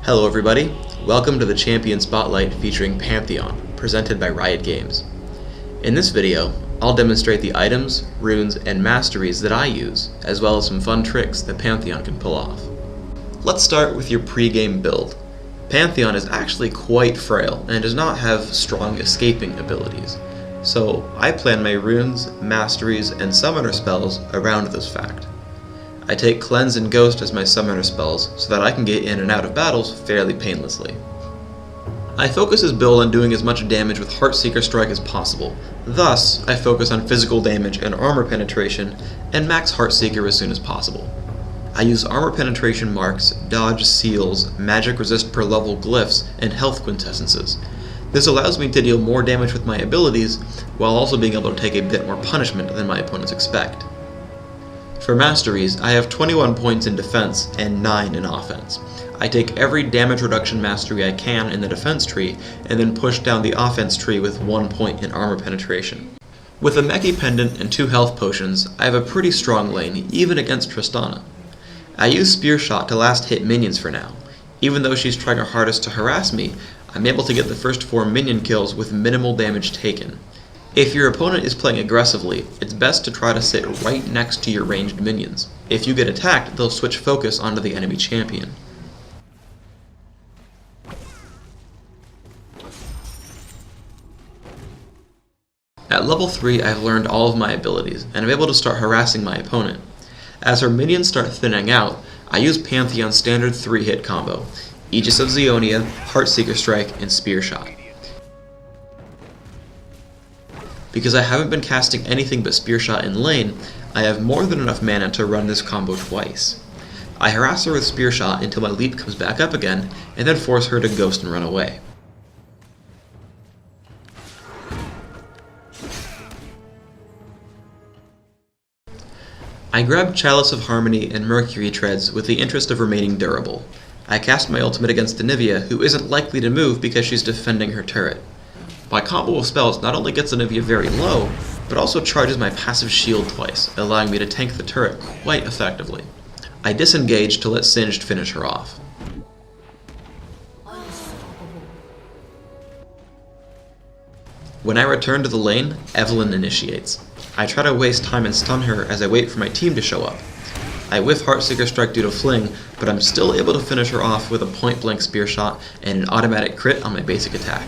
Hello everybody, welcome to the Champion Spotlight featuring Pantheon, presented by Riot Games. In this video, I'll demonstrate the items, runes, and masteries that I use, as well as some fun tricks that Pantheon can pull off. Let's start with your pre-game build. Pantheon is actually quite frail and does not have strong escaping abilities, so I plan my runes, masteries, and summoner spells around this fact. I take Cleanse and Ghost as my summoner spells so that I can get in and out of battles fairly painlessly. I focus this build on doing as much damage with Heartseeker Strike as possible, thus I focus on physical damage and armor penetration and max Heartseeker as soon as possible. I use armor penetration marks, dodge seals, magic resist per level glyphs, and health quintessences. This allows me to deal more damage with my abilities while also being able to take a bit more punishment than my opponents expect. For masteries, I have 21 points in defense and 9 in offense. I take every damage reduction mastery I can in the defense tree and then push down the offense tree with 1 point in armor penetration. With a Meki Pendant and 2 health potions, I have a pretty strong lane even against Tristana. I use Spear Shot to last hit minions for now. Even though she's trying her hardest to harass me, I'm able to get the first 4 minion kills with minimal damage taken. If your opponent is playing aggressively, it's best to try to sit right next to your ranged minions. If you get attacked, they'll switch focus onto the enemy champion. At level 3, I've learned all of my abilities, and I'm able to start harassing my opponent. As her minions start thinning out, I use Pantheon's standard 3-hit combo: Aegis of Zionia, Heartseeker Strike, and Spear Shot. Because I haven't been casting anything but Spear Shot in lane, I have more than enough mana to run this combo twice. I harass her with Spear Shot until my leap comes back up again, and then force her to ghost and run away. I grab Chalice of Harmony and Mercury Treads with the interest of remaining durable. I cast my ultimate against Anivia, who isn't likely to move because she's defending her turret. My combo of spells not only gets Anivia very low, but also charges my passive shield twice, allowing me to tank the turret quite effectively. I disengage to let Singed finish her off. When I return to the lane, Evelynn initiates. I try to waste time and stun her as I wait for my team to show up. I whiff Heartseeker Strike due to Fling, but I'm still able to finish her off with a point-blank Spear Shot and an automatic crit on my basic attack.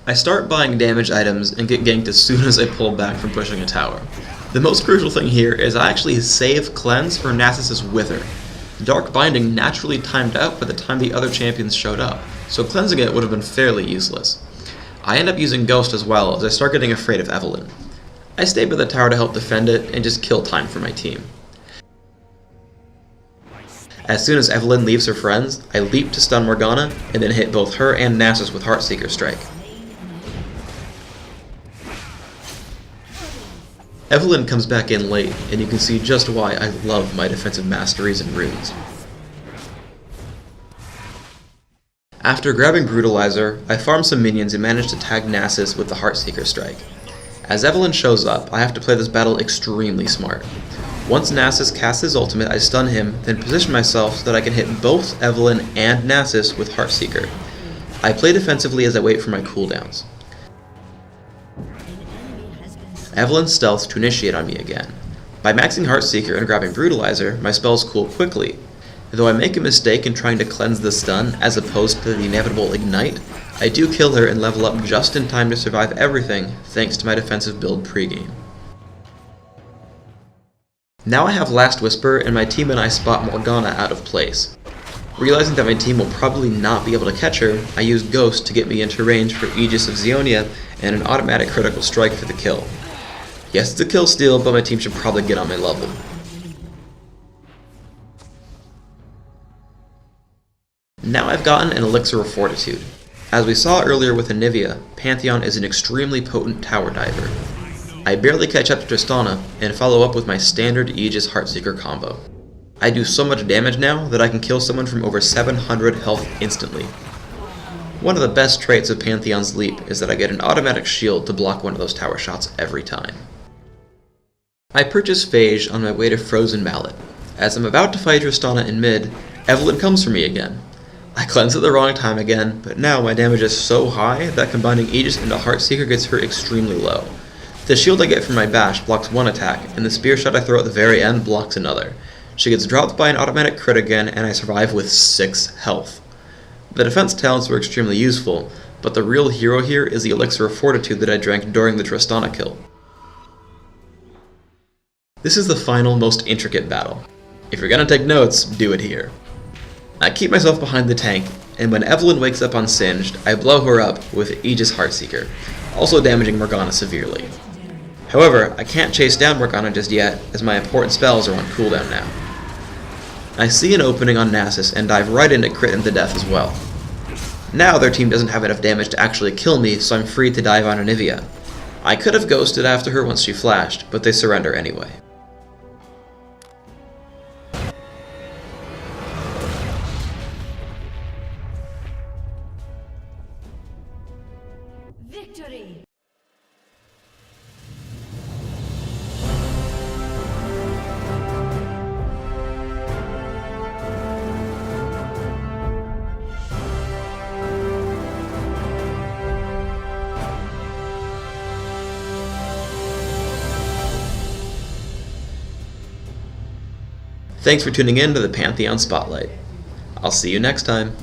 I start buying damage items and get ganked as soon as I pull back from pushing a tower. The most crucial thing here is I actually save Cleanse for Nasus' Wither. Dark Binding naturally timed out by the time the other champions showed up, so cleansing it would have been fairly useless. I end up using Ghost as well as I start getting afraid of Evelynn. I stay by the tower to help defend it and just kill time for my team. As soon as Evelynn leaves her friends, I leap to stun Morgana and then hit both her and Nasus with Heartseeker Strike. Evelynn comes back in late, and you can see just why I love my defensive masteries and runes. After grabbing Brutalizer, I farm some minions and manage to tag Nasus with the Heartseeker Strike. As Evelynn shows up, I have to play this battle extremely smart. Once Nasus casts his ultimate, I stun him, then position myself so that I can hit both Evelynn and Nasus with Heartseeker. I play defensively as I wait for my cooldowns. Evelynn stealths to initiate on me again. By maxing Heartseeker and grabbing Brutalizer, my spells cool quickly. Though I make a mistake in trying to cleanse the stun as opposed to the inevitable ignite, I do kill her and level up just in time to survive everything thanks to my defensive build pregame. Now I have Last Whisper and my team and I spot Morgana out of place. Realizing that my team will probably not be able to catch her, I use Ghost to get me into range for Aegis of Zionia and an automatic critical strike for the kill. Yes, it's a kill steal, but my team should probably get on my level. Now I've gotten an Elixir of Fortitude. As we saw earlier with Anivia, Pantheon is an extremely potent tower diver. I barely catch up to Tristana and follow up with my standard Aegis Heartseeker combo. I do so much damage now that I can kill someone from over 700 health instantly. One of the best traits of Pantheon's Leap is that I get an automatic shield to block one of those tower shots every time. I purchase Phage on my way to Frozen Mallet. As I'm about to fight Tristana in mid, Evelynn comes for me again. I cleanse at the wrong time again, but now my damage is so high that combining Aegis into Heartseeker gets her extremely low. The shield I get from my bash blocks one attack, and the spear shot I throw at the very end blocks another. She gets dropped by an automatic crit again, and I survive with 6 health. The defense talents were extremely useful, but the real hero here is the Elixir of Fortitude that I drank during the Tristana kill. This is the final, most intricate battle. If you're gonna take notes, do it here. I keep myself behind the tank, and when Evelynn wakes up on Singed, I blow her up with Aegis Heartseeker, also damaging Morgana severely. However, I can't chase down Morgana just yet, as my important spells are on cooldown now. I see an opening on Nasus and dive right into crit into death as well. Now their team doesn't have enough damage to actually kill me, so I'm free to dive on Anivia. I could have ghosted after her once she flashed, but they surrender anyway. Victory! Thanks for tuning in to the Pantheon Spotlight. I'll see you next time.